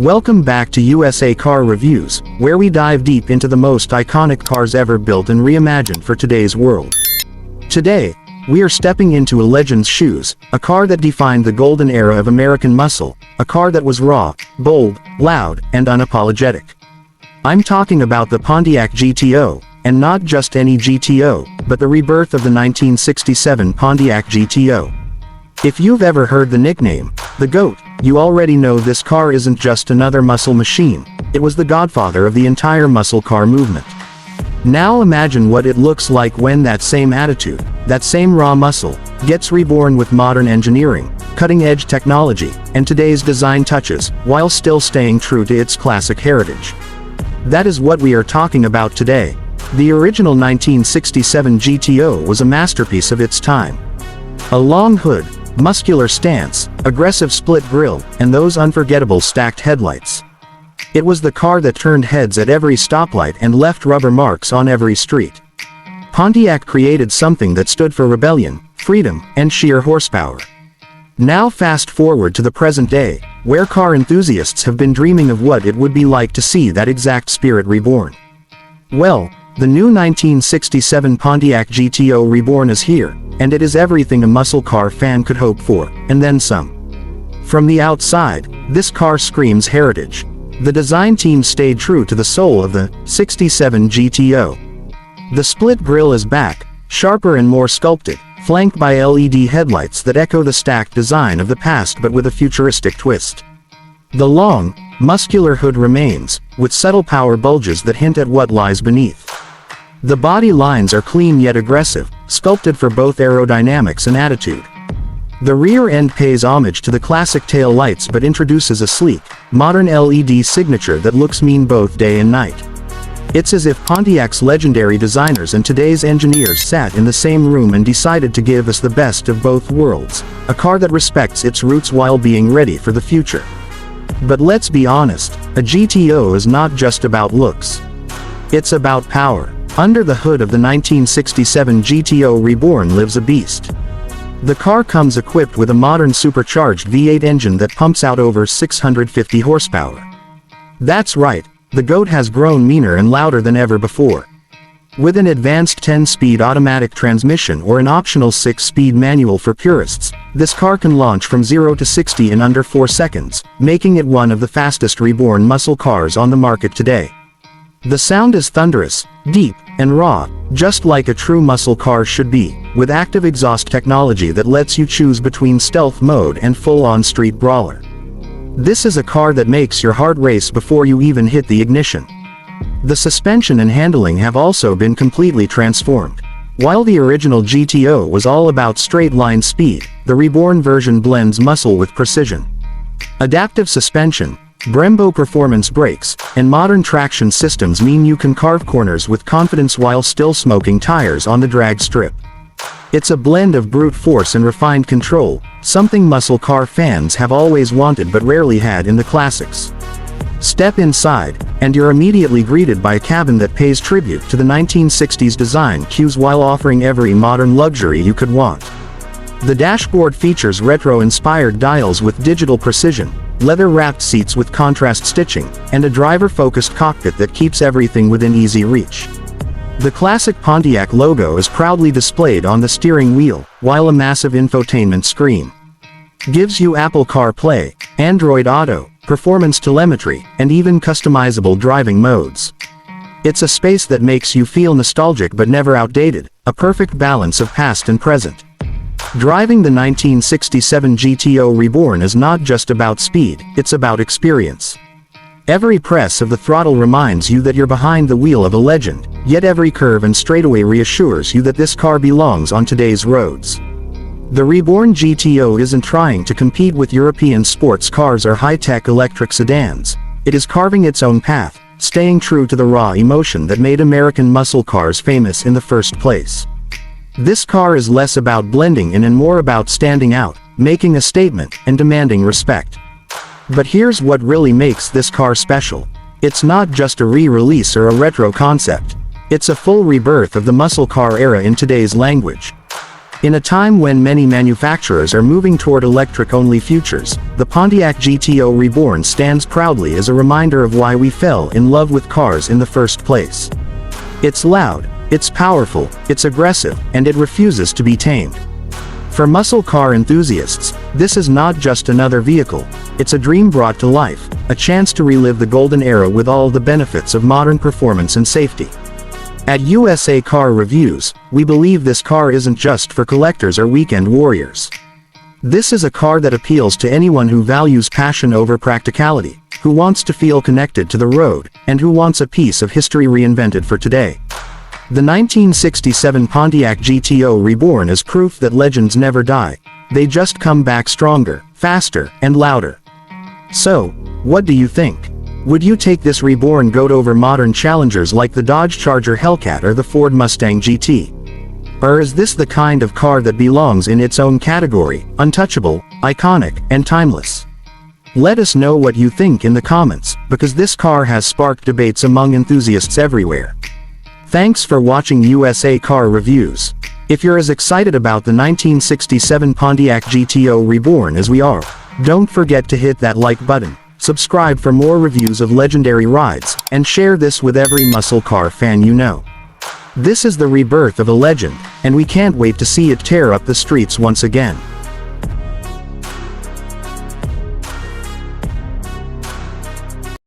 Welcome back to USA Car Reviews, where we dive deep into the most iconic cars ever built and reimagined for today's world. Today, we are stepping into a legend's shoes, a car that defined the golden era of American muscle, a car that was raw, bold, loud, and unapologetic. I'm talking about the Pontiac GTO, and not just any GTO, but the rebirth of the 1967 Pontiac GTO. If you've ever heard the nickname, the GOAT, you already know this car isn't just another muscle machine, it was the godfather of the entire muscle car movement. Now imagine what it looks like when that same attitude, that same raw muscle, gets reborn with modern engineering, cutting-edge technology, and today's design touches, while still staying true to its classic heritage. That is what we are talking about today. The original 1967 GTO was a masterpiece of its time. A long hood, muscular stance, aggressive split grille, and those unforgettable stacked headlights. It was the car that turned heads at every stoplight and left rubber marks on every street. Pontiac created something that stood for rebellion, freedom, and sheer horsepower. Now fast forward to the present day, where car enthusiasts have been dreaming of what it would be like to see that exact spirit reborn. Well, the new 1967 Pontiac GTO Reborn is here, and it is everything a muscle car fan could hope for, and then some. From the outside, this car screams heritage. The design team stayed true to the soul of the 67 GTO. The split grille is back, sharper and more sculpted, flanked by LED headlights that echo the stacked design of the past but with a futuristic twist. The long, muscular hood remains, with subtle power bulges that hint at what lies beneath. The body lines are clean yet aggressive, sculpted for both aerodynamics and attitude. The rear end pays homage to the classic tail lights but introduces a sleek, modern LED signature that looks mean both day and night. It's as if Pontiac's legendary designers and today's engineers sat in the same room and decided to give us the best of both worlds, a car that respects its roots while being ready for the future. But let's be honest, a GTO is not just about looks. It's about power. Under the hood of the 1967 GTO Reborn lives a beast. The car comes equipped with a modern supercharged V8 engine that pumps out over 650 horsepower. That's right, the GOAT has grown meaner and louder than ever before. With an advanced 10-speed automatic transmission or an optional 6-speed manual for purists, this car can launch from 0 to 60 in under 4 seconds, making it one of the fastest reborn muscle cars on the market today. The sound is thunderous, deep, and raw, just like a true muscle car should be, with active exhaust technology that lets you choose between stealth mode and full-on street brawler. This is a car that makes your heart race before you even hit the ignition. The suspension and handling have also been completely transformed. While the original GTO was all about straight-line speed, the reborn version blends muscle with precision. Adaptive suspension, Brembo performance brakes, and modern traction systems mean you can carve corners with confidence while still smoking tires on the drag strip. It's a blend of brute force and refined control, something muscle car fans have always wanted but rarely had in the classics. Step inside, and you're immediately greeted by a cabin that pays tribute to the 1960s design cues while offering every modern luxury you could want. The dashboard features retro-inspired dials with digital precision, leather-wrapped seats with contrast stitching, and a driver-focused cockpit that keeps everything within easy reach. The classic Pontiac logo is proudly displayed on the steering wheel, while a massive infotainment screen gives you Apple CarPlay, Android Auto, performance telemetry, and even customizable driving modes. It's a space that makes you feel nostalgic but never outdated, a perfect balance of past and present. Driving the 1967 GTO Reborn is not just about speed, it's about experience. Every press of the throttle reminds you that you're behind the wheel of a legend, yet every curve and straightaway reassures you that this car belongs on today's roads. The Reborn GTO isn't trying to compete with European sports cars or high-tech electric sedans. It is carving its own path, staying true to the raw emotion that made American muscle cars famous in the first place. This car is less about blending in and more about standing out, making a statement, and demanding respect. But here's what really makes this car special. It's not just a re-release or a retro concept. It's a full rebirth of the muscle car era in today's language. In a time when many manufacturers are moving toward electric-only futures, the Pontiac GTO Reborn stands proudly as a reminder of why we fell in love with cars in the first place. It's loud, it's powerful, it's aggressive, and it refuses to be tamed. For muscle car enthusiasts, this is not just another vehicle, it's a dream brought to life, a chance to relive the golden era with all the benefits of modern performance and safety. At USA Car Reviews, we believe this car isn't just for collectors or weekend warriors. This is a car that appeals to anyone who values passion over practicality, who wants to feel connected to the road, and who wants a piece of history reinvented for today. The 1967 Pontiac GTO Reborn is proof that legends never die, they just come back stronger, faster, and louder. So, what do you think? Would you take this Reborn goat over modern challengers like the Dodge Charger Hellcat or the Ford Mustang GT? Or is this the kind of car that belongs in its own category, untouchable, iconic, and timeless? Let us know what you think in the comments, because this car has sparked debates among enthusiasts everywhere. Thanks for watching USA Car Reviews. If you're as excited about the 1967 Pontiac GTO Reborn as we are, don't forget to hit that like button, subscribe for more reviews of legendary rides, and share this with every muscle car fan you know. This is the rebirth of a legend, and we can't wait to see it tear up the streets once again.